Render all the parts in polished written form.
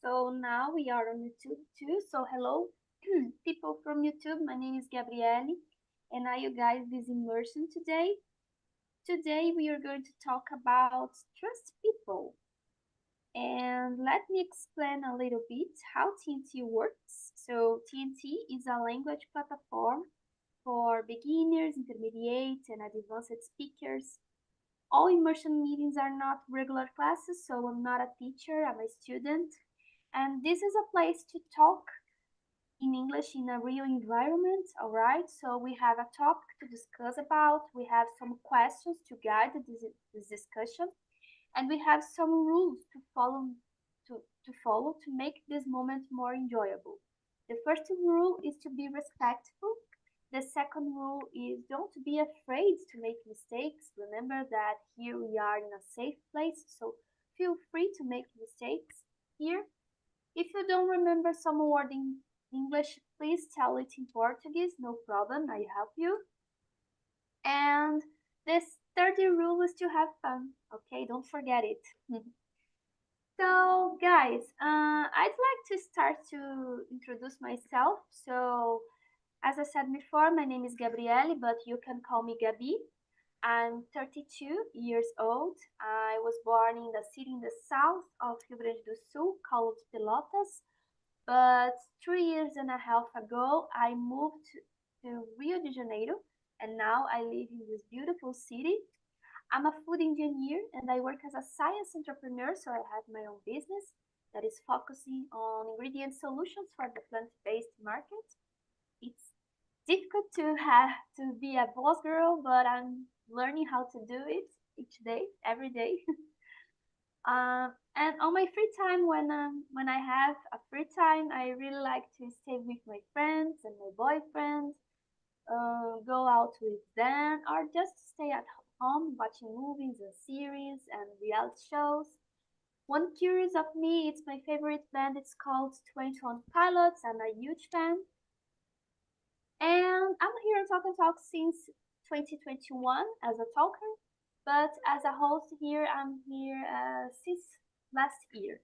So now we are on YouTube too. So hello, people from YouTube. My name is Gabriele, and are you guys this immersion today? Today we are going to talk about trust people. And let me explain a little bit how TNT works. So TNT is a language platform for beginners, intermediate, and advanced speakers. All immersion meetings are not regular classes, so I'm not a teacher, I'm a student. And this is a place to talk in English in a real environment, all right? So we have a topic to discuss about, we have some questions to guide this discussion, and we have some rules to follow to make this moment more enjoyable. The first rule is to be respectful. The second rule is don't be afraid to make mistakes. Remember that here we are in a safe place, so feel free to make mistakes here. If you don't remember some word in English, please tell it in Portuguese, no problem, I help you. And this third rule is to have fun, okay? Don't forget it. So, guys, I'd like to start to introduce myself. So, as I said before, my name is Gabriele, but you can call me Gabi. I'm 32 years old. I was born in the city in the south of Rio Grande do Sul called Pelotas. But 3 years and a half ago, I moved to Rio de Janeiro, and now I live in this beautiful city. I'm a food engineer and I work as a science entrepreneur, so I have my own business that is focusing on ingredient solutions for the plant-based market. It's difficult to be a boss girl, but I'm learning how to do it each day, every day. And on my free time, when I have a free time, I really like to stay with my friends and my boyfriend, go out with them, or just stay at home watching movies and series and reality shows. One curious of me, it's my favorite band. It's called 21 Pilots. I'm a huge fan, and I'm here on Talk and Talk since 2021 as a talker, but as a host here, I'm here since last year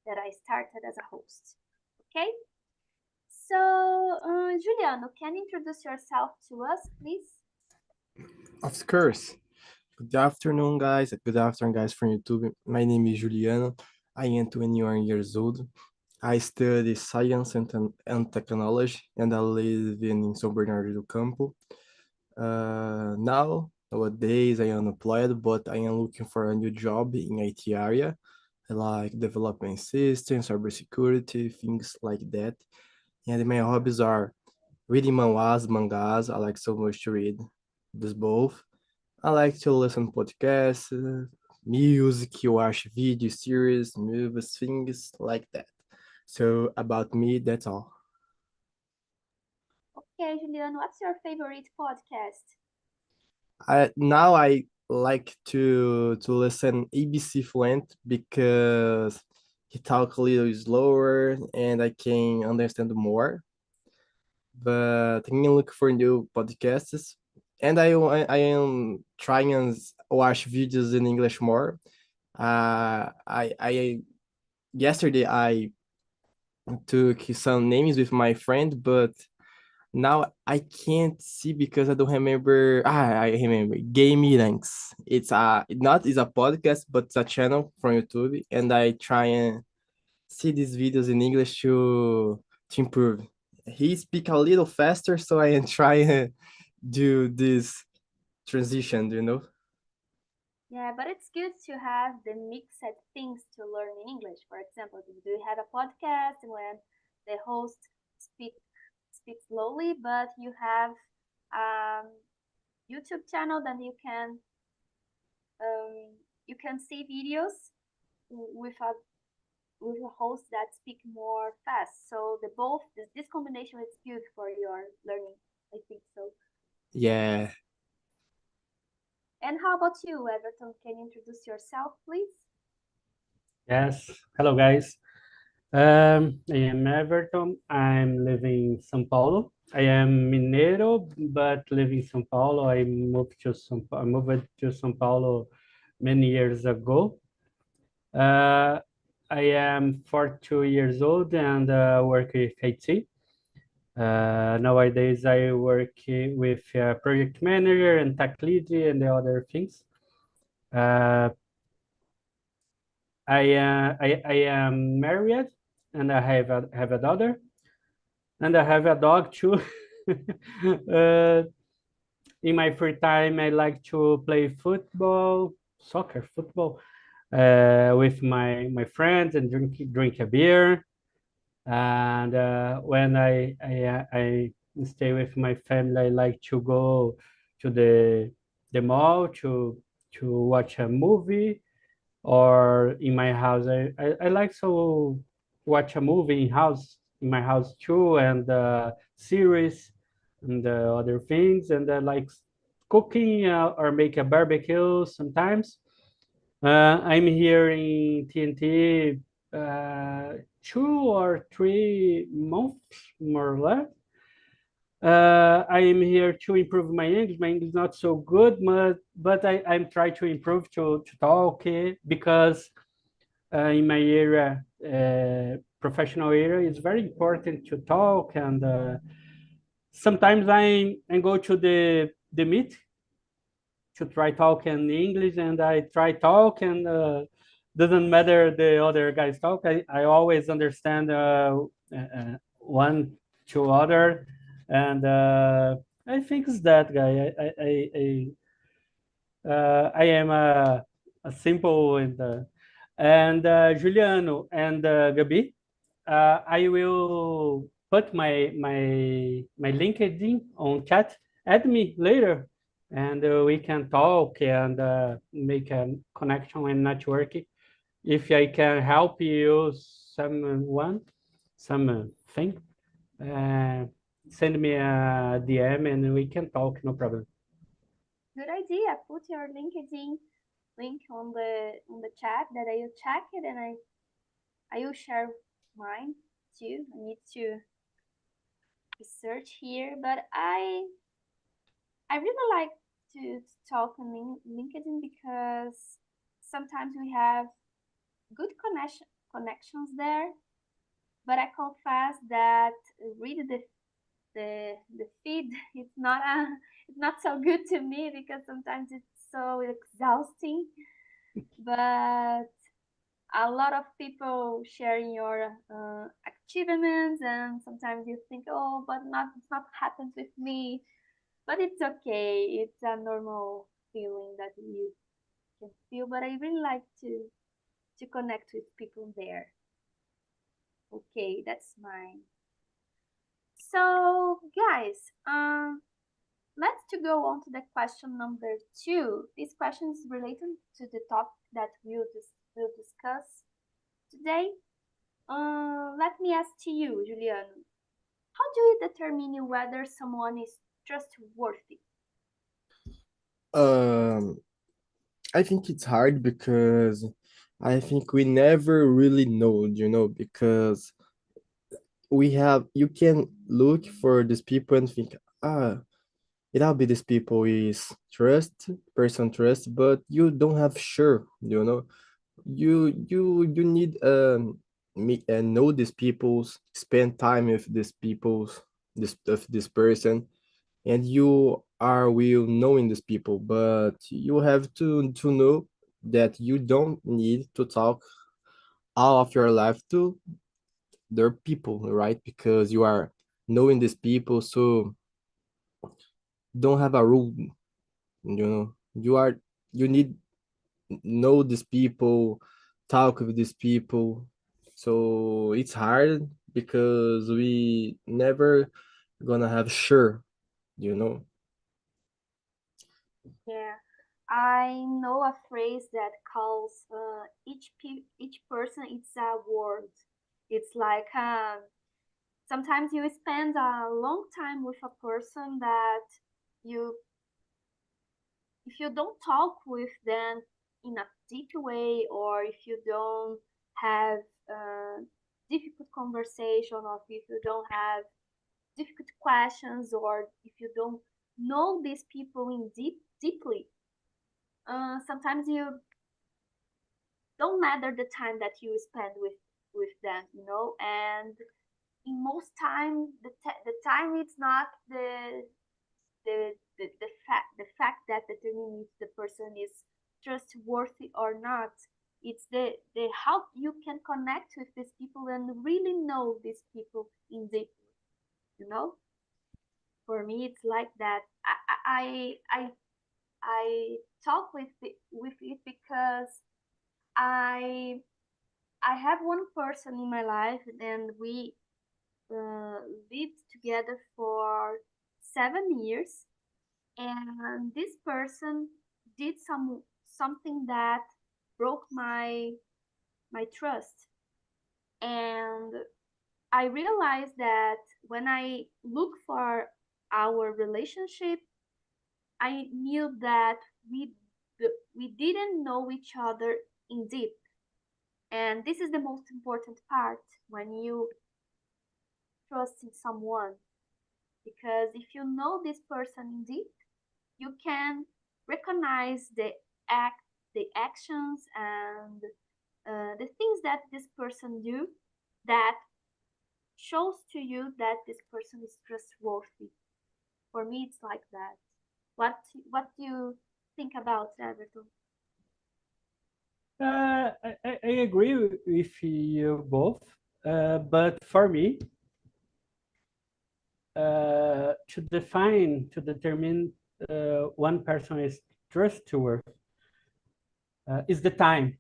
that I started as a host. Okay, so Juliano, can you introduce yourself to us, please? Of course. Good afternoon, guys. Good afternoon, guys, from YouTube. My name is Juliano. I am 21 years old. I study science and technology, and I live in São Bernardo do Campo. Nowadays, I am unemployed, but I am looking for a new job in IT area, like development systems, cybersecurity, things like that. And my hobbies are reading mangas. I like so much to read this both. I like to listen podcasts, music, watch video series, movies, things like that. So about me, that's all. Okay, Juliano, what's your favorite podcast? I like to listen ABC Fluent because he talk a little slower and I can understand more. But I can look for new podcasts, and I am trying to watch videos in English more. I yesterday I took some names with my friend, but now I can't see because I don't remember. I remember Game Ranks. It's a not is a podcast, but it's a channel from YouTube, and I try and see these videos in English to improve. He speak a little faster, so I am trying to do this transition. Yeah, but it's good to have the mixed things to learn in English. For example, do you have a podcast when the host speak speaks slowly, but you have um, YouTube channel, then you can see videos with a host that speak more fast. So this combination is good for your learning. I think so. Yeah. And how about you, Everton? Can you introduce yourself, please? Yes. Hello, guys. I am Everton. I'm living in São Paulo. I am Mineiro, but living in São Paulo. I moved to São Paulo many years ago. Uh, I am 42 years old and work with IT. Nowadays, I work with project manager and tech lead and the other things. Uh, I am married and I have a daughter and I have a dog too. uh, in my free time, I like to play football, soccer, football, with my friends and drink a beer. And when I stay with my family, I like to go to the mall to watch a movie, or in my house. I like to watch a movie in my house too, and series and other things, and I like cooking or make a barbecue sometimes. I'm here in TNT 2 or 3 months, more or less. I am here to improve my English. My English is not so good, but I'm trying to improve to talk because in my area, professional area, it's very important to talk. And sometimes I go to the meet to try talk in English, and I try talk, and doesn't matter the other guys talk. I always understand one to other, and I think it's that guy. I am a simple and Juliano and Gabi. I will put my LinkedIn on chat. Add me later, and we can talk and make a connection and networking. If I can help you, something, uh, send me a DM and we can talk. No problem. Good idea. Put your LinkedIn link on the chat that I will check it, and I will share mine too. I need to search here, but I really like to talk on LinkedIn because sometimes we have good connections there. But I confess that read the feed it's not so good to me because sometimes it's so exhausting. But a lot of people sharing your achievements, and sometimes you think, oh, but not it's not happens with me. But it's okay. It's a normal feeling that you can feel. But I really like to connect with people there. Okay, that's mine. So, guys, let's to go on to the question number 2. This question is related to the topic that we'll discuss today. Let me ask to you, Juliano. How do you determine whether someone is trustworthy? Um, I think it's hard because I think we never really know, because you can look for these people and think, ah, it'll be these people is person trust, but you don't have sure, you need know these people's, spend time with these people's, this person, and you are will knowing these people, but you have to know that you don't need to talk all of your life to their people, right? Because you are knowing these people, so don't have a rule, you need know these people, talk with these people. So it's hard because we never gonna have sure, you know. Yeah, I know a phrase that calls each person it's a word. It's like sometimes you spend a long time with a person that you if you don't talk with them in a deep way, or if you don't have difficult conversation, or if you don't have difficult questions, or if you don't know these people in deeply, sometimes don't matter the time that you spend with them, you know. And in most time, the time it's not the fact that determines if the person is trustworthy or not. It's the how you can connect with these people and really know these people in deep, you know. For me it's like that. I talk with it because I I have one person in my life, and we lived together for 7 years, and this person did something that broke my trust. And I realized that when I look for our relationship, I knew that we we didn't know each other in deep. And this is the most important part when you trust in someone, because if you know this person in deep, you can recognize the actions, and the things that this person do that shows to you that this person is trustworthy. For me it's like that. What do you think about Everton? I agree with you both, but for me, to determine one person is trustworthy is the time.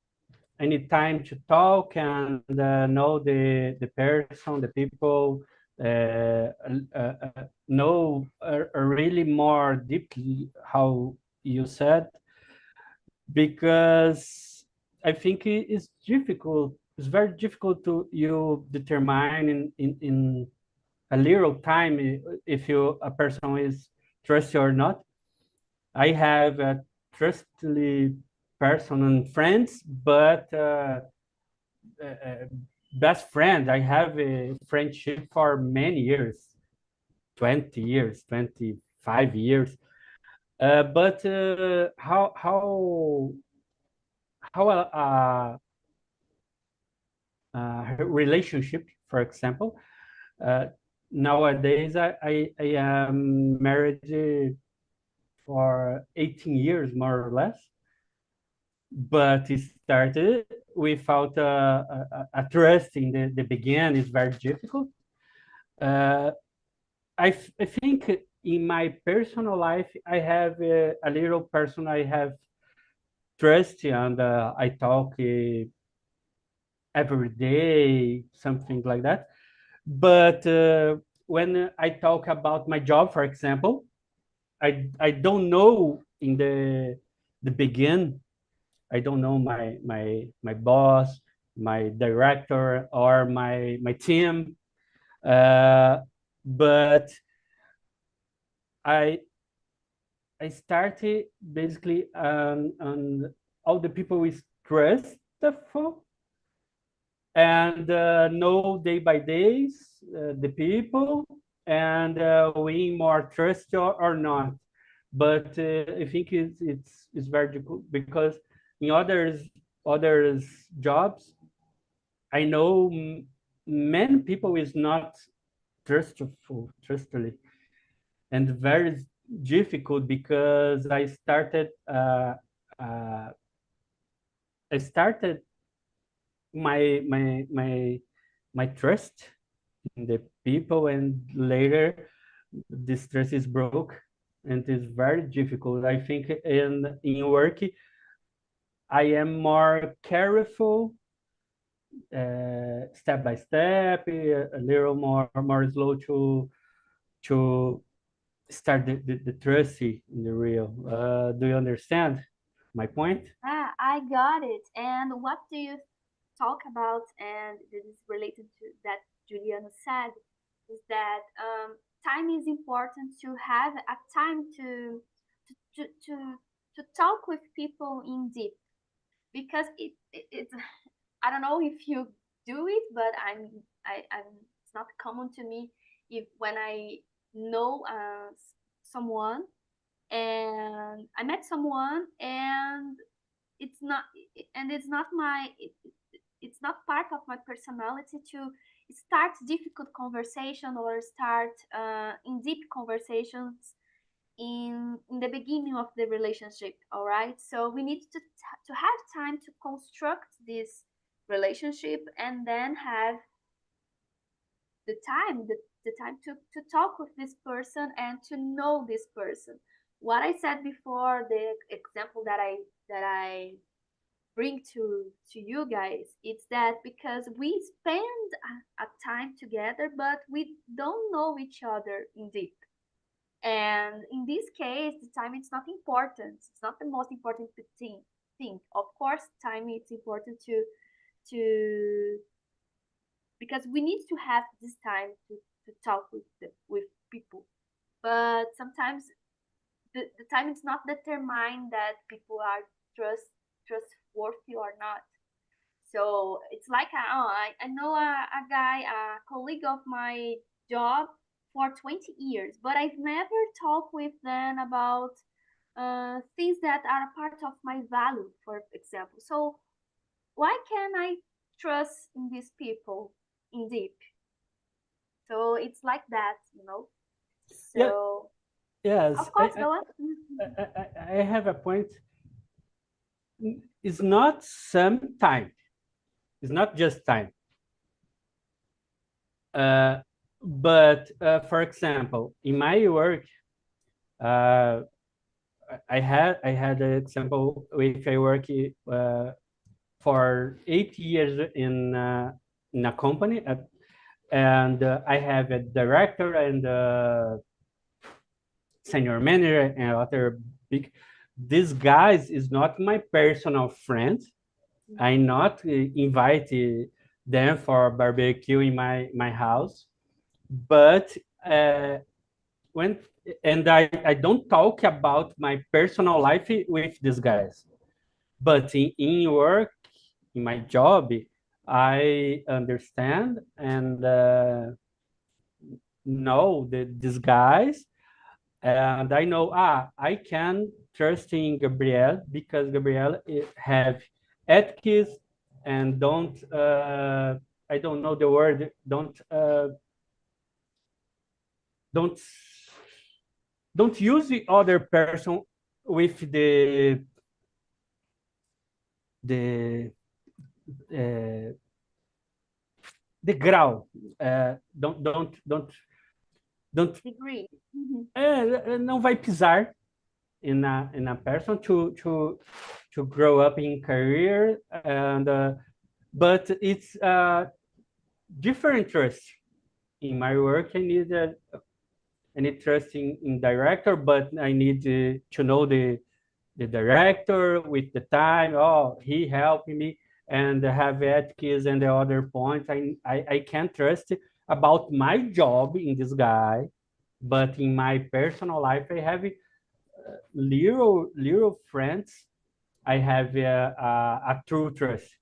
I need time to talk and know the person, the people, know really more deeply how you said, because I think it's difficult. It's very difficult to you determine in a little time if you a person is trusty or not. I have a trustly person and friends, but uh, best friend. I have a friendship for many years, 20 years, 25 years. But how a relationship, for example, uh, nowadays I am married for 18 years, more or less, but it started without a trust in the beginning. Is very difficult. Uh, I think in my personal life, I have a little person I have trust, and I talk every day, something like that. But when I talk about my job, for example, I don't know in the begin. I don't know my boss, my director, or my team. Uh, but I I started basically on all the people with trustful, and know day by days the people, and we more trust or not. But I think it's very difficult because in others jobs I know many people is not trustfully, and very difficult because uh, I started my trust in the people, and later this trust is broke, and it's very difficult. I think in work I am more careful, step by step, a little more slow to start the trust in the real. Do you understand my point? Ah, I got it. And what do you talk about? And this is related to that Juliana said, is that time is important to have a time to to to, to talk with people in deep, because it's I don't know if you do it, but I'm it's not common to me. If when I know someone, and I met someone, and it's not, and it's not my, it's not part of my personality to start difficult conversation or start in deep conversations in the beginning of the relationship. All right, so we need to have time to construct this relationship, and then have the time to talk with this person and to know this person. What I said before, the example that I bring to you guys, it's that because we spend a time together, but we don't know each other in deep. And in this case, the time is not important. It's not the most important thing. Of course, time is important to because we need to have this time to talk with people. But sometimes the time is not determined that people are trustworthy or not. So it's like I know a guy, a colleague of my job for 20 years, but I've never talked with them about things that are a part of my value, for example. So why can I trust in these people in deep? So it's like that, you know. Yeah, So yes. of course, go on. I have a point. It's not some time. It's not just time. But for example, in my work, uh, I had an example if I work for 8 years in a company, and I have a director and senior manager and other big. These guys is not my personal friends. I not invite them for barbecue in my house, but when and I don't talk about my personal life with these guys. But in work, in my job, I understand and know these guys, and I know I can trust in Gabriel because Gabriel have ethics and don't I don't know the word, don't don't use the other person with the uh, the grau. Don't Degree. não vai pisar in a person to grow up in career, and but it's different trust. In my work, I need trust in director, but I need to know the director with the time. Oh, he helped me, and have ethics and the other points. I can't trust about my job in this guy, but in my personal life, I have little friends. I have a true trust.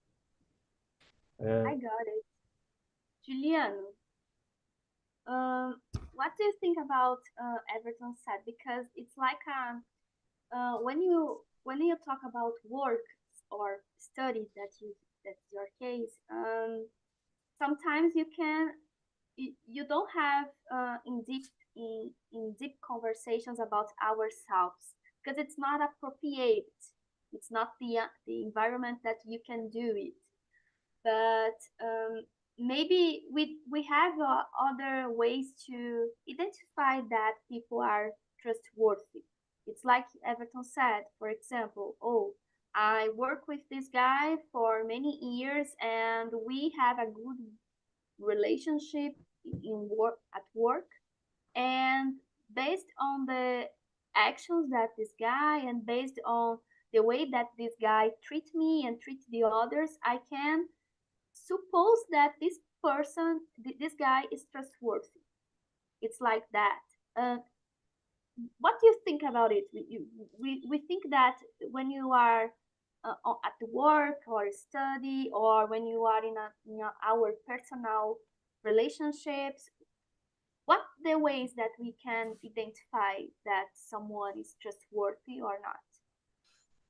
I got it. Juliano, what do you think about Everton said? Because it's like when you talk about work or studies, that's your case. Sometimes you don't have in deep conversations about ourselves because it's not appropriate. It's not the environment that you can do it. But maybe we have other ways to identify that people are trustworthy. It's like Everton said, for example, oh, I work with this guy for many years and we have a good relationship at work, and based on the actions that this guy and based on the way that this guy treat me and treat the others, I can suppose that this guy is trustworthy. It's like that. uh, what do you think about it? We think that when you are at work or study, or when you are our personal relationships, what the ways that we can identify that someone is trustworthy or not?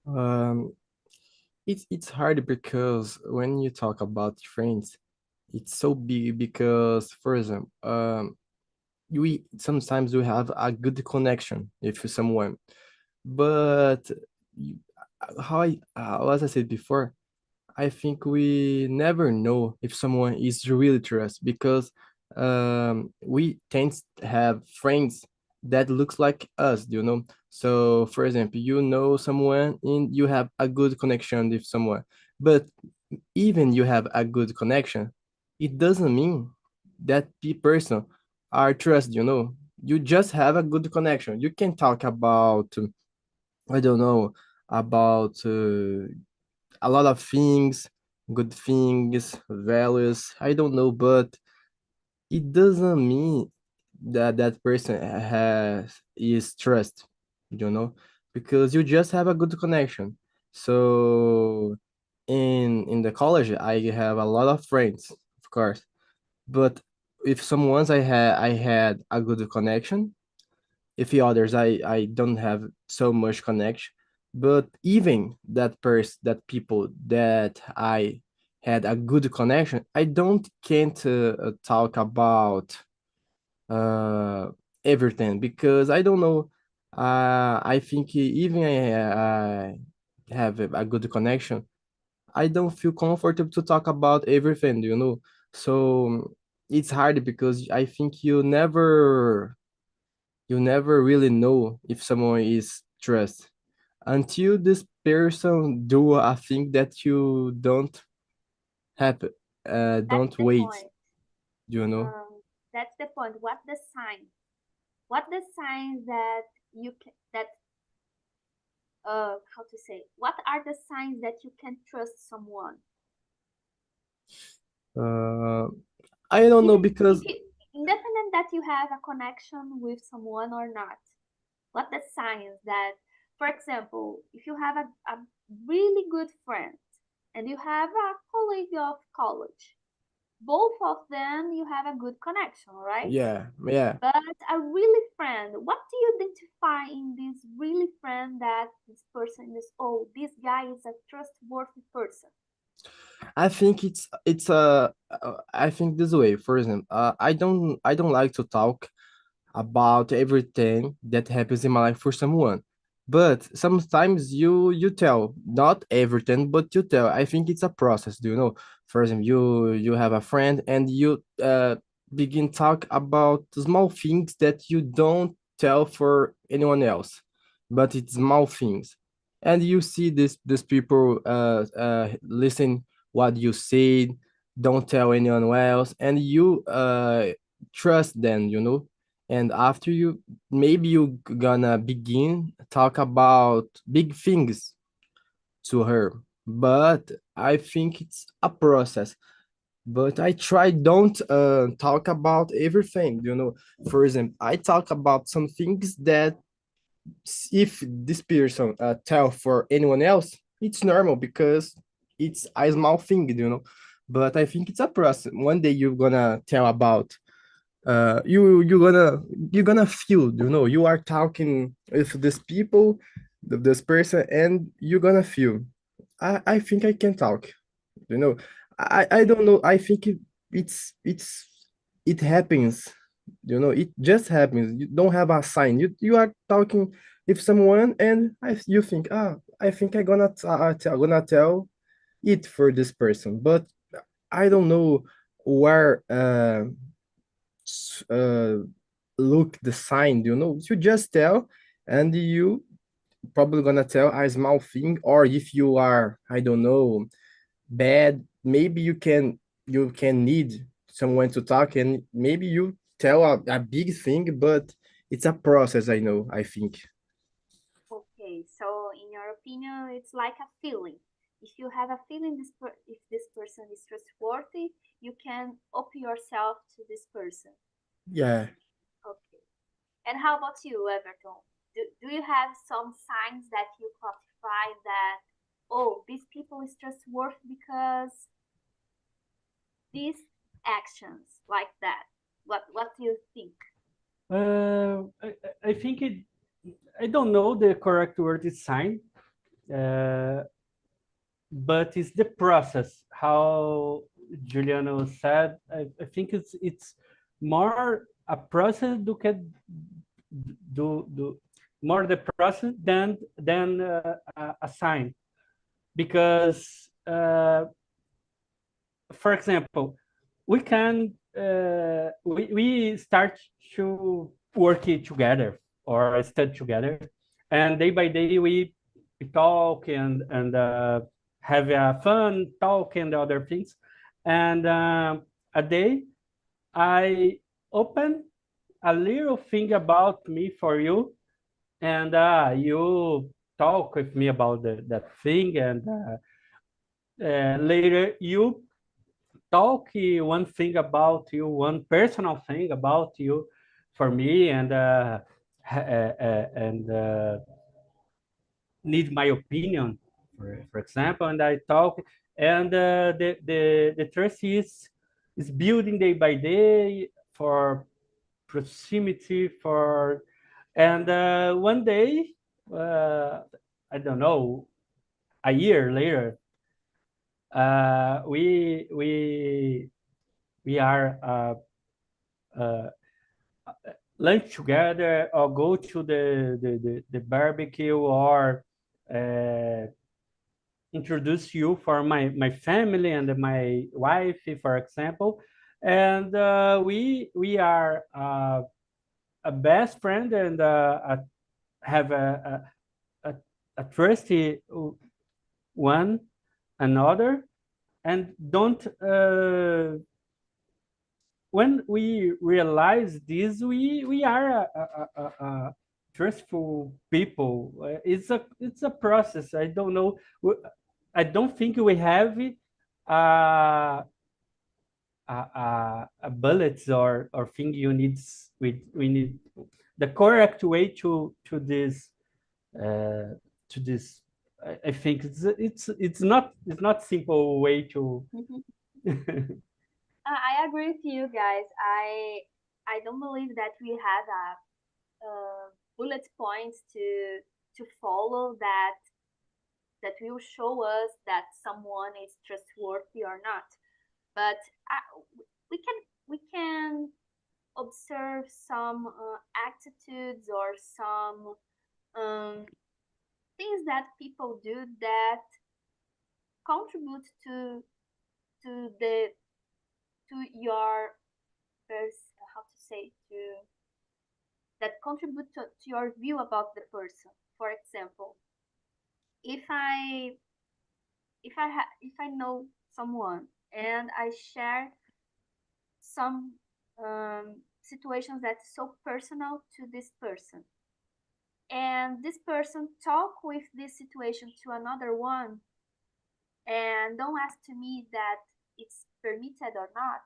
Um, it's hard because when you talk about friends, it's so big because, for example, we sometimes we have a good connection with someone, but you- as I said before, I think we never know if someone is really trust because we tend to have friends that looks like us, you know. So, for example, you know someone and you have a good connection with someone, but even you have a good connection, it doesn't mean that the person are trust, you know. You just have a good connection. You can talk about, I don't know, about a lot of things, good things, values, I don't know, but it doesn't mean that that person has is trust, you know, because you just have a good connection. So in the college, I have a lot of friends, of course, but if someone's I had a good connection, if the others I don't have so much connection, but even that people that I had a good connection, I don't can't talk about uh everything because I don't know. I think even I have a good connection, I don't feel comfortable to talk about everything, you know. So it's hard because I think you never really know if someone is trust until this person do a thing that you have That's don't the wait, point. you know. That's the point. What the sign? What the signs that you can that how to say? What are the signs that you can trust someone? uh I don't know Even if because you, independent that you have a connection with someone or not. What the signs that, for example, if you have a really good friend and you have a colleague of college, both of them you have a good connection, right? yeah, yeah, But a really friend, what do you identify in this really friend that this person is, oh, this guy is a trustworthy person? I think I think this way. For example, I don't like to talk about everything that happens in my life for someone, but sometimes you tell not everything, but you tell. I think it's a process, do you know? For example, you have a friend and you begin talk about small things that you don't tell for anyone else, but it's small things, and you see this people listen what you said, don't tell anyone else, and you trust them, you know. And after you, maybe you gonna begin talk about big things to her, but I think it's a process. But I try don't talk about everything, you know. For example, I talk about some things that if this person tell for anyone else, it's normal because it's a small thing, you know. But I think it's a process. One day you're gonna tell about you're gonna feel, you know, you are talking with this people, this person, and you're gonna feel I think I can talk, you know. I don't know, I think it happens, you know, it just happens. You don't have a sign, you are talking with someone and you think, I think I'm gonna tell it for this person, but I don't know where uh, look the sign, you know. You just tell, and you probably gonna tell a small thing, or if you are, I don't know, bad, maybe you can need someone to talk, and maybe you tell a big thing, but it's a process, I know, I think. Okay, so in your opinion, it's like a feeling. If you have a feeling if this person is trustworthy, you can open yourself to this person. Yeah. Okay. And how about you, Everton? Do you have some signs that you classify that, oh, these people is trustworthy because these actions like that? What do you think? I think I don't know the correct word is sign, uh, but it's the process. How Juliano said, I think it's more a process do can do more the process than a sign, because for example, we can we start to work it together or study together, and day by day we talk and have a fun talk and other things, and a day I open a little thing about me for you, and you talk with me about that thing, and later you talk one thing about you, one personal thing about you for me, and need my opinion, for example, and I talk, and the trust is building day by day for proximity for, and one day, uh, I don't know, a year later, we are uh, lunch together or go to the barbecue or uh, introduce you for my family and my wife, for example, and we are a best friend, and have a, a trusty one another, and don't when we realize this, we are a trustful people. It's a process. I don't know. I don't think we have a bullets or thing you need. We need the correct way uh, to this. I think it's not simple way to. I agree with you guys. I don't believe that we have a bullet points to follow that will show us that someone is trustworthy or not. But we can observe some attitudes or some things that people do that contribute to the to your first how to say to that contribute to your view about the person. For example, if if I know someone and I share some situations that's so personal to this person, and this person talk with this situation to another one, and don't ask to me that it's permitted or not,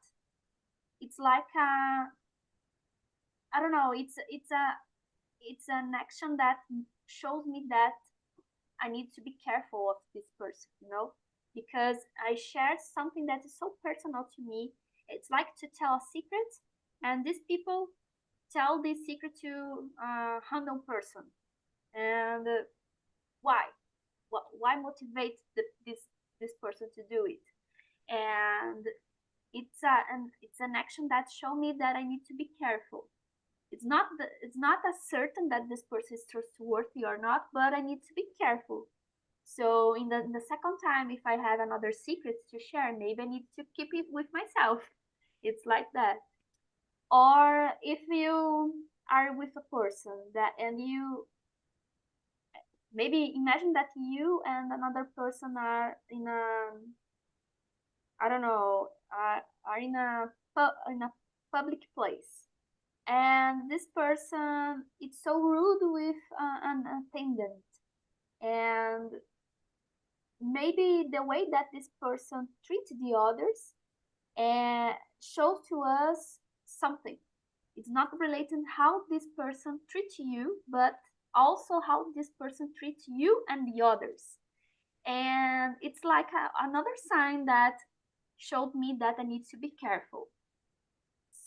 it's like a I don't know, it's an action that shows me that I need to be careful of this person, because I shared something that is so personal to me. It's like to tell a secret, and these people tell this secret to a unknown person. And why? Why motivate this person to do it? And it's an action that show me that I need to be careful. It's not as certain that this person is trustworthy or not, but I need to be careful. So in the second time, if I have another secret to share, maybe I need to keep it with myself. It's like that. Or if you are with a person that and you maybe imagine that you and another person are in a I don't know are in a public place, and this person is so rude with an attendant, and maybe the way that this person treats the others shows to us something. It's not related how this person treats you, but also how this person treats you and the others. And it's like another sign that showed me that I need to be careful.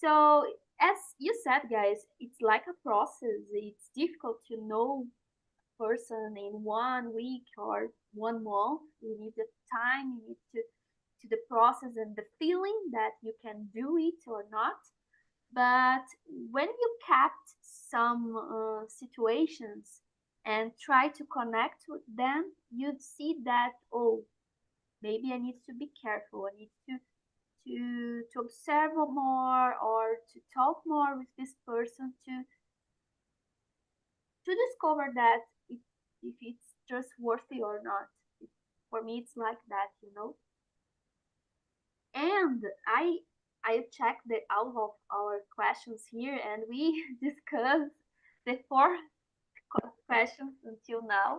So, as you said, guys, it's like a process. It's difficult to know person in 1 week or 1 month. You need the time, you need to the process and the feeling that you can do it or not. But when you kept some situations and try to connect with them, you'd see that, oh, maybe I need to be careful. I need to observe more or to talk more with this person to discover that if it's trustworthy or not. For me, it's like that, you know. And I checked all of our questions here, and we discussed the four questions until now.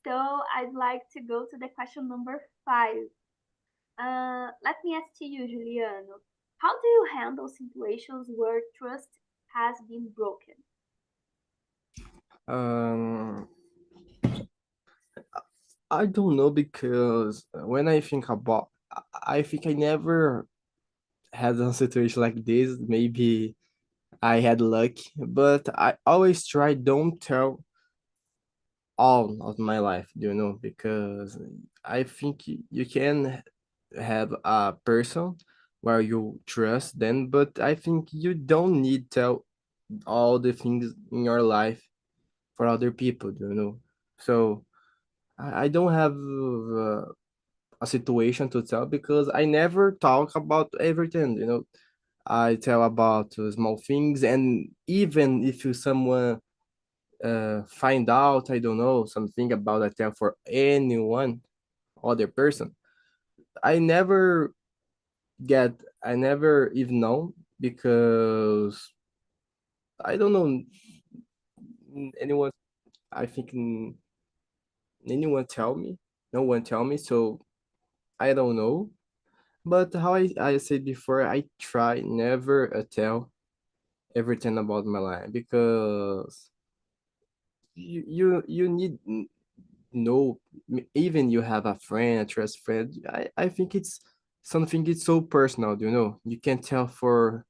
So I'd like to go to the question number 5. Let me ask to you, Juliano. How do you handle situations where trust has been broken? Um, I don't know because when I think about, I think I never had a situation like this. Maybe I had luck, but I always try don't tell all of my life, because I think you can have a person where you trust them, but I think you don't need tell all the things in your life for other people. So I don't have a situation to tell because I never talk about everything. I tell about small things, and even if someone find out, I don't know, something about I tell for anyone, other person, I never I never even know because I don't know anyone. I think anyone tell me, no one tell me, so I don't know. But how I said before, I try never tell everything about my life because you need know, even you have a friend, a trust friend. I think it's something it's so personal. You can tell for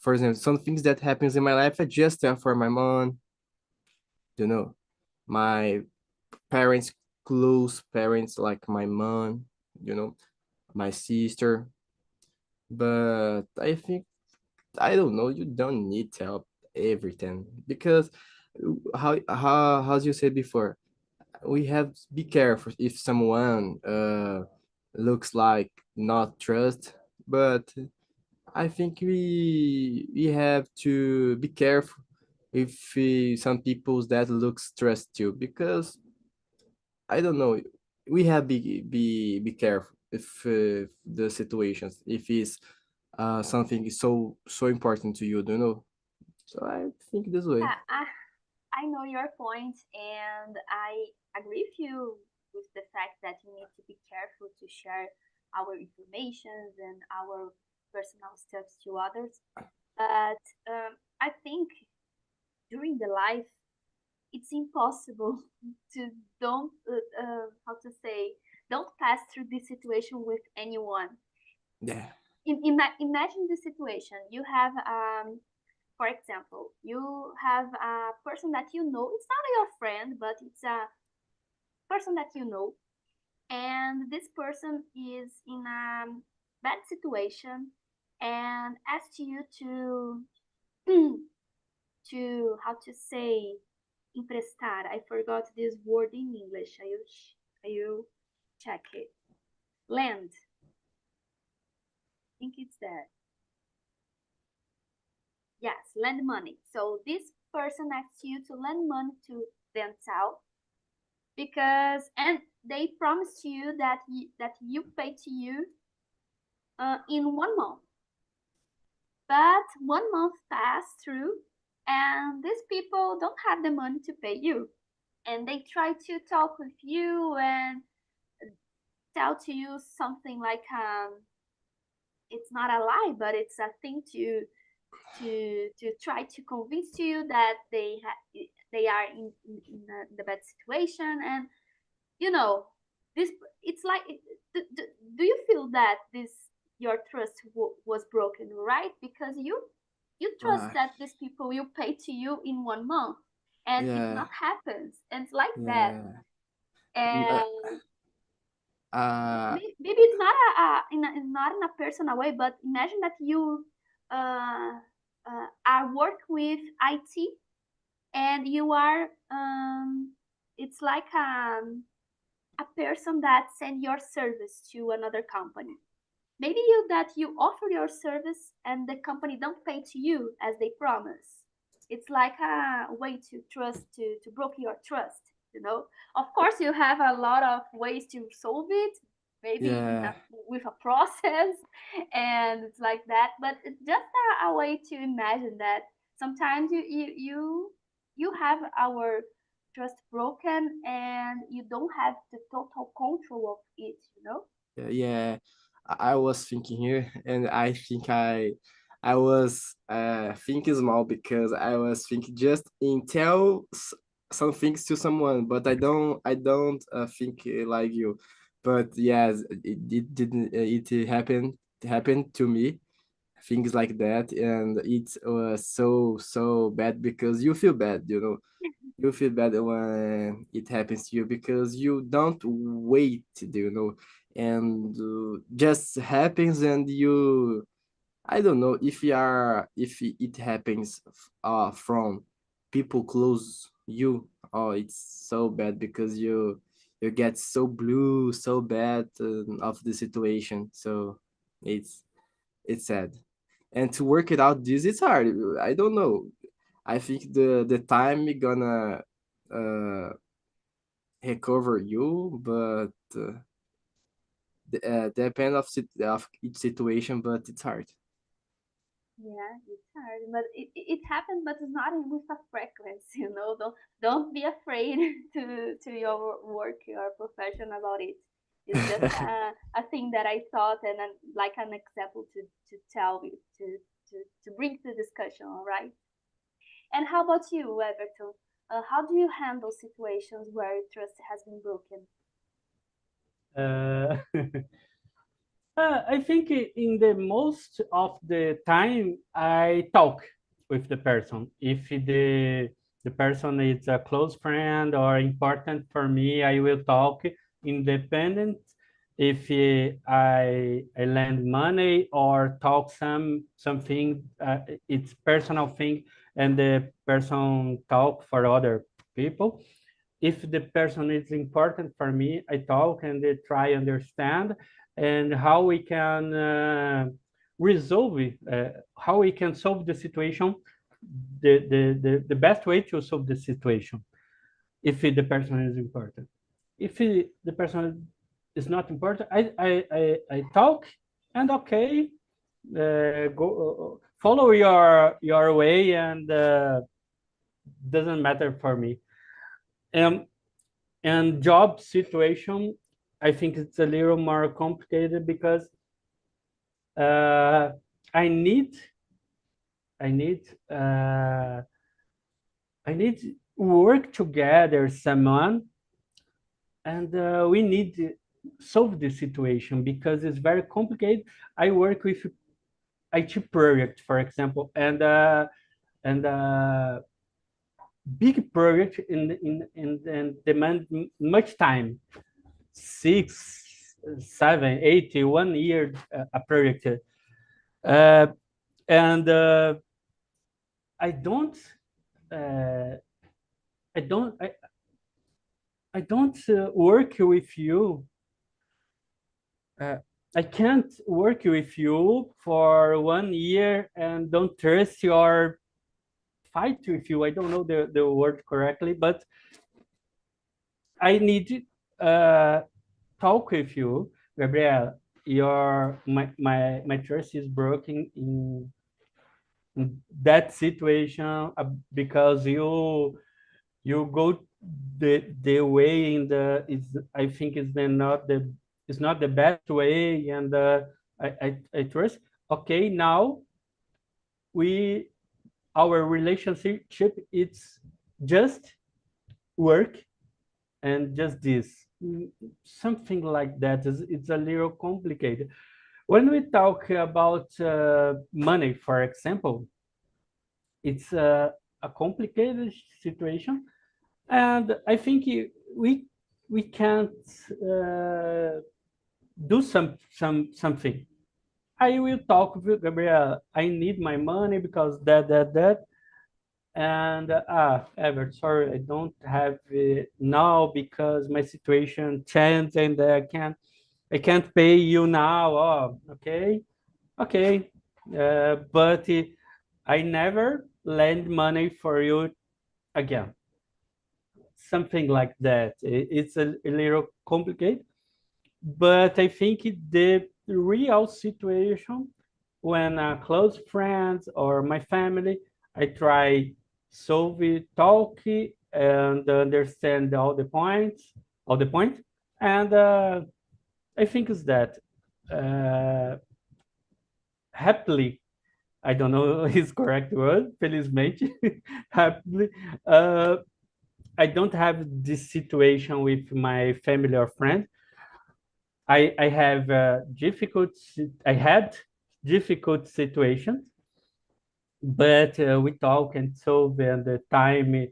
example, some things that happens in my life I just tell for my mom, my parents, close parents like my mom, my sister. But I think I don't know, you don't need to tell everything because how as you said before, we have to be careful if someone looks like not trust, but I think we have to be careful if some people that looks trust you because I don't know, we have be careful if the situations if it's something is so important to you. So I think this way. Yeah, I know your point, and I agree with you with the fact that we need to be careful to share our informations and our personal stuff to others. But I think during the life, it's impossible to don't how to say don't pass through this situation with anyone. Yeah. Imagine the situation you have for example, you have a person that you know, it's not your friend, but it's a person that you know, and this person is in a bad situation and asks you to to how to say emprestar. I forgot this word in English. Are you check it? Lend. I think it's that. Yes, lend money. So this person asks you to lend money to themselves because and they promise you that you pay to you in 1 month. But 1 month passed through, and these people don't have the money to pay you, and they try to talk with you and tell to you something like it's not a lie, but it's a thing to try to convince you that they are in the bad situation and you know this it's like do you feel that this your trust was broken, right? Because you trust Right. that these people will pay to you in 1 month, and it Yeah. not happens, and it's like that. Yeah. Mm, And uh, maybe it's not it's not in a personal way, but imagine that you uh, are work with IT, and you are it's like a person that send your service to another company. Maybe you offer your service and the company don't pay to you as they promise. It's like a way to trust to broke your trust, you know. Of course, you have a lot of ways to solve it, maybe yeah. with a process, and it's like that. But it's just a way to imagine that sometimes you have our trust broken and you don't have the total control of it, you know. Yeah, I was thinking here, and I think I was thinking small because I was thinking just in tell some things to someone, but I don't think like you. But yes, it didn't it happened to me, things like that, and it was so bad because you feel bad, you feel bad when it happens to you because you don't wait, and just happens, and you, I don't know if it happens from people close you. Oh, it's so bad because you get so blue, so bad of the situation. So it's it's sad, and to work it out, this is hard. I don't know. I think the time gonna uh recover you, but depend of each situation, but it's hard. Yeah, it's hard, but it happens, but it's not with a frequency, you know. Don't be afraid to your work, your profession about it. It's just a thing that I thought, and like an example to tell you to bring to discussion. All right. And how about you, Everton? How do you handle situations where trust has been broken? Uh, I think in the most of the time I talk with the person. If the person is a close friend or important for me, I will talk independent. If I lend money or talk something, it's personal thing, and the person talk for other people. If the person is important for me, I talk and they try understand and how we can resolve it, how we can solve the situation, the best way to solve the situation if the person is important. If the person is not important, I talk and okay, go follow your way and doesn't matter for me. Um, and job situation, I think it's a little more complicated because uh, I need I need uh, I need work together someone, and we need to solve the situation because it's very complicated. I work with IT project, for example, and big project in demand much time, 6, 7, 8, 1 year a project, uh, and I don't uh, I don't I don't work with you. Uh, I can't work with you for 1 year and don't trust your fight with you. I don't know the word correctly, but I need uh, talk with you, Gabriel. My trust is broken in that situation because you go the way in the is I think is the not the it's not the best way, and I trust. Okay, now we our relationship it's just work and just this. Something like that is it's a little complicated. When we talk about money, for example, it's a complicated situation, and I think we can't do something. I will talk with Gabriel. I need my money because that. And Ever, sorry, I don't have it now because my situation changed and I can't pay you now. Oh, okay, okay. But I never lend money for you again. Something like that. It's a little complicated, but I think the real situation when close friends or my family, I try solve it, talk and understand all the point, and I think is that happily, I don't know his correct word, felizmente, happily, uh, I don't have this situation with my family or friend. I have I had difficult situations, but we talk and solve, and the time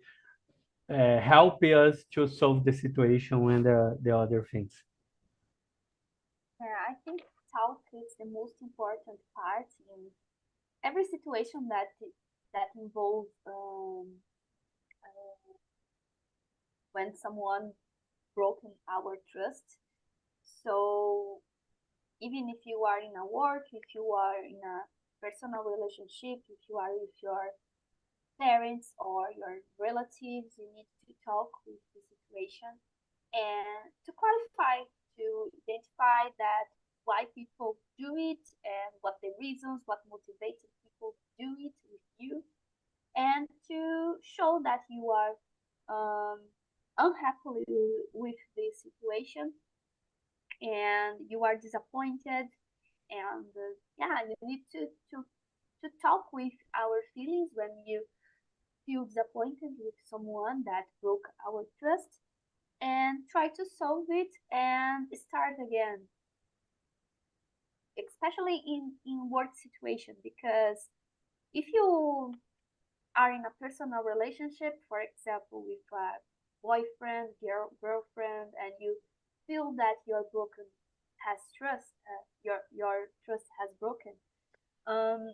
help us to solve the situation and the other things. Yeah, I think talk is the most important part in every situation that involves when someone broken our trust. So even if you are in a work, if you are in a personal relationship, if you are with your parents or your relatives, you need to talk with the situation and to qualify, to identify that why people do it and what the reasons, what motivated people do it with you, and to show that you are um, unhappy with the situation and you are disappointed and yeah, you need to talk with our feelings when you feel disappointed with someone that broke our trust and try to solve it and start again, especially in work situation, because if you are in a personal relationship, for example with a boyfriend, girlfriend, and you feel that your broken has trust, your trust has broken, um,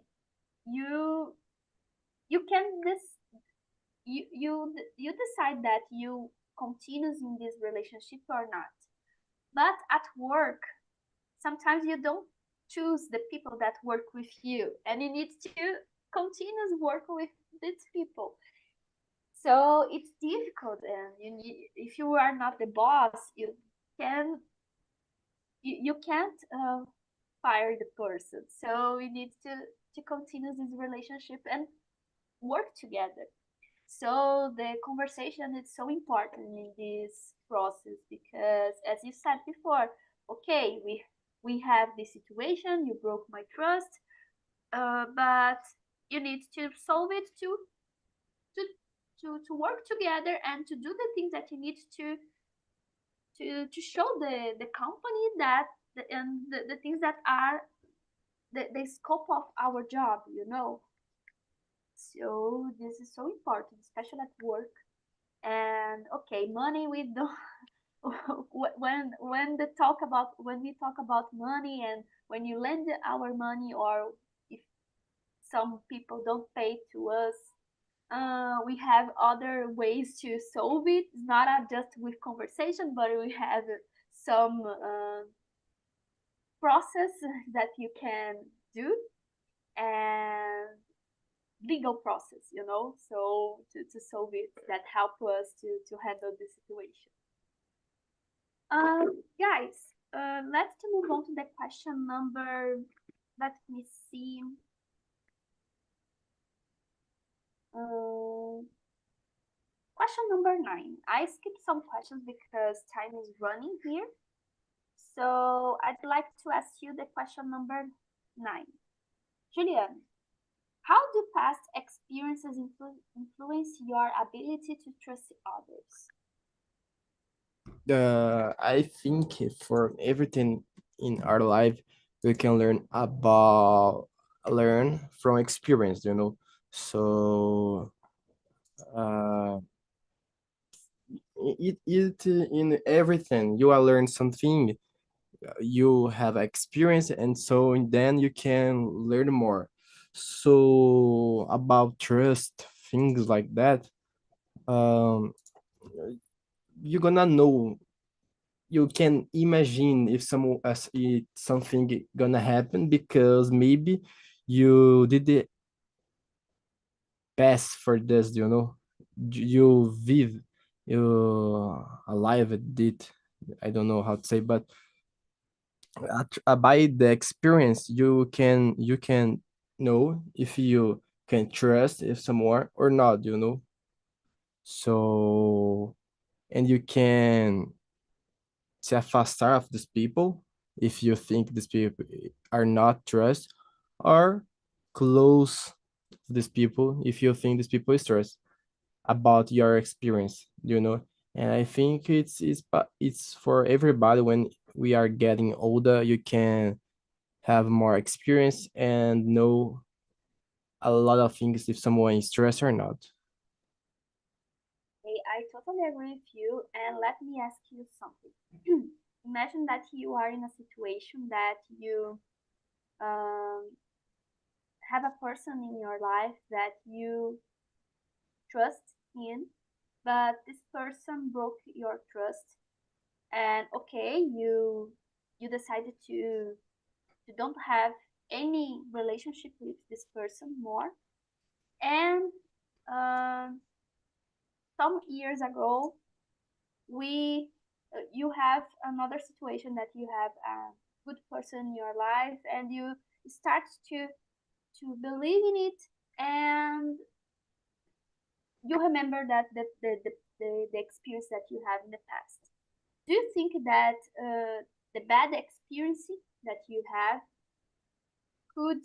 you you can this you decide that you continues in this relationship or not. But at work, sometimes you don't choose the people that work with you, and you need to continue work with these people. So it's difficult, and if you are not the boss, can you can't fire the person. So we need to continue this relationship and work together. So the conversation is so important in this process because, as you said before, okay, we have this situation. You broke my trust, but you need to solve it to to work together and to do the things that you need to show the company that and the things that are the scope of our job. So this is so important, especially at work. And okay, money we don't when we talk about money and when you lend our money or if some people don't pay to us, we have other ways to solve it. It's not just with conversation, but we have some process that you can do and legal process, so to solve it that help us to handle the situation. Guys, let's move on to the question number. Let me see. Question number 9. I skipped some questions because time is running here. So I'd like to ask you the question number 9. Julian, how do past experiences influence your ability to trust others? I think for everything in our life, we can learn from experience. So uh, it in everything. You will learn something. You have experience, and so then you can learn more. So about trust, things like that. Um, you're gonna know. You can imagine if if something gonna happen because maybe you did the best for this, you know. You vive, you alive did. I don't know how to say, but by the experience, you can know if you can trust if someone or not, you know. So and you can se afastar of these people if you think these people are not trust, or close these people if you think these people is trust about your experience, you know. And I think it's for everybody. When we are getting older, you can have more experience and know a lot of things if someone is stressed or not. Okay, I totally agree with you. And let me ask you something. Imagine that you are in a situation that you um, have a person in your life that you trust in, but this person broke your trust, and okay, you decided to don't have any relationship with this person more. And um, some years ago, we you have another situation that you have a good person in your life, and you start to believe in it, and you remember that the experience that you have in the past. Do you think that the bad experience that you have could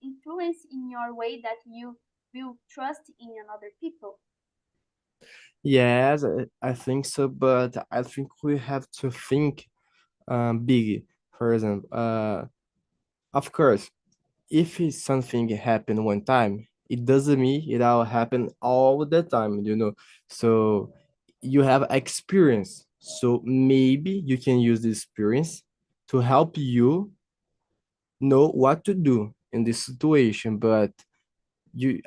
influence in your way that you will trust in another people? Yes, I think so, but I think we have to think big. For example, of course, if it's something happen one time, it doesn't mean it'll happen all the time, you know. So you have experience. So maybe you can use this experience to help you know what to do in this situation. But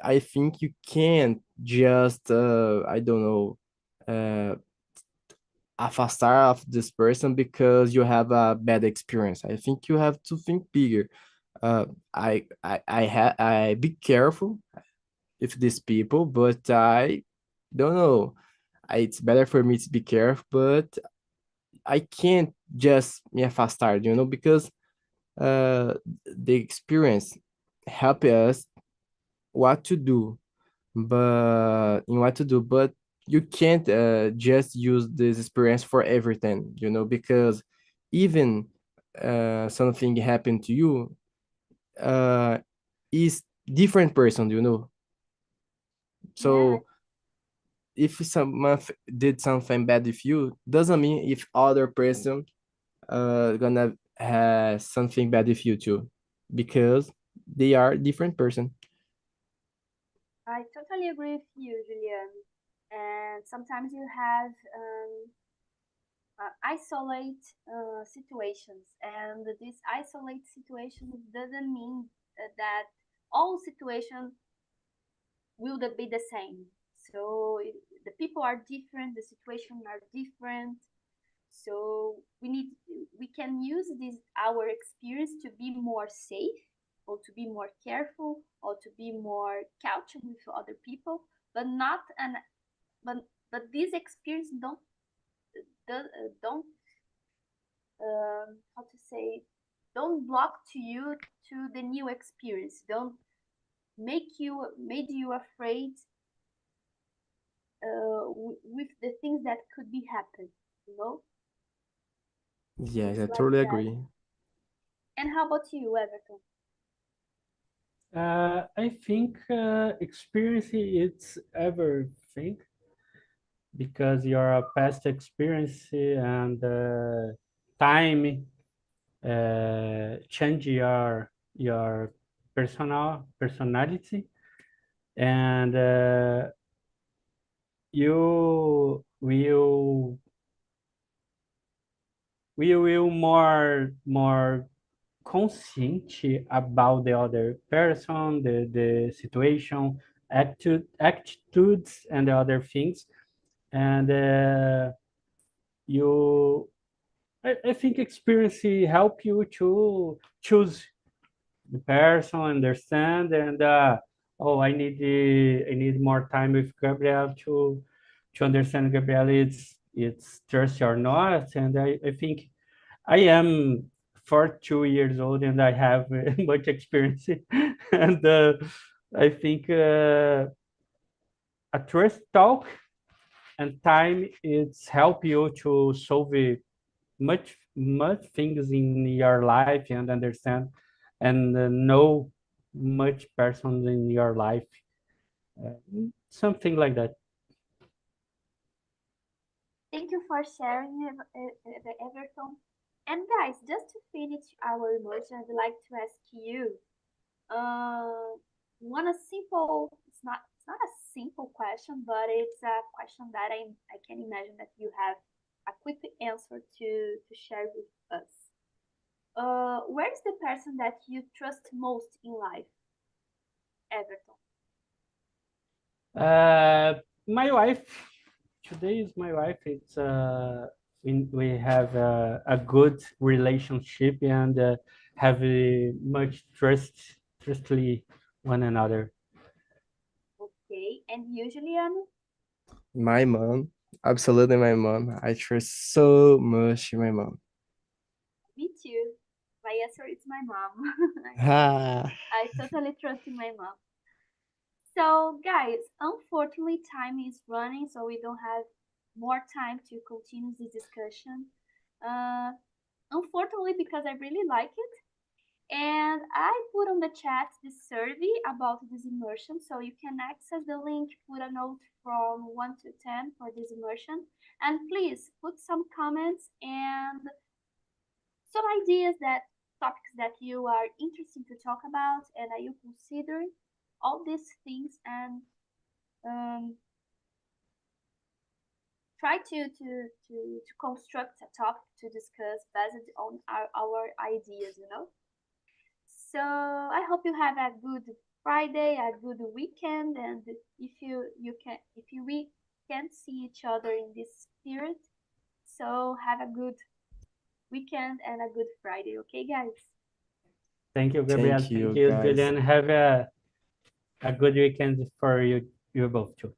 I think you can't just I don't know, uh afastar of this person because you have a bad experience. I think you have to think bigger. uh I be careful with these people, but I don't know. It's better for me to be careful, but I can't just me afastar, you know, because uh the experience help us what to do, but in what to do. But you can't just use this experience for everything, you know, because even something happened to you uh is different person, you know. Yeah, So if someone did something bad with you, doesn't mean if other person gonna have something bad with you too, because they are different person. I totally agree with you, Julian. And sometimes you have isolate situations, and this isolate situation doesn't mean that all situations will be the same. So the people are different, the situations are different. So we can use this our experience to be more safe, or to be more careful, or to be more cautious with other people, but not an but this experience don't how to say, don't block to you to the new experience, don't made you afraid with the things that could be happen, you know. Yes, It's I like totally that. agree. And how about you, Everton? I think experience it's everything because your past experience and time change your personality, and you will more conscious about the other person, the situation, attitudes, and the other things. And you, I think experience help you to choose the person, understand, and oh, I need more time with Gabriel to understand Gabriel it's thirsty or not. And I think I am 42 years old and I have much experience. And I think a trust talk and time it's help you to solve much things in your life and understand and know much persons in your life. Something like that. Thank you for sharing, Everton. And guys, just to finish our immersion, I'd like to ask you, one a simple, it's not a simple question, but it's a question that I can imagine that you have a quick answer to share with us. Where is the person that you trust most in life, Everton? My wife today is my wife. It's we have a good relationship and have much trustly one another. Okay, and usually, My mom, absolutely my mom. I trust so much in my mom. me too. My answer is my mom. Ah, I totally trust in my mom. So, guys, unfortunately, time is running, so we don't have more time to continue this discussion. Uh, Unfortunately, because I really like it, and I put on the chat this survey about this immersion, so you can access the link, put a note from 1 to 10 for this immersion, and please put some comments and some ideas that topics that you are interested to talk about, and are you considering all these things and um, try to construct a topic to discuss based on our ideas, you know. So I hope you have a good Friday, a good weekend, and if we can't see each other in this period, so have a good weekend and a good Friday, okay, guys? Thank you, Gabriel. thank Thank you, you, guys. Julian. Have a good weekend for you both too.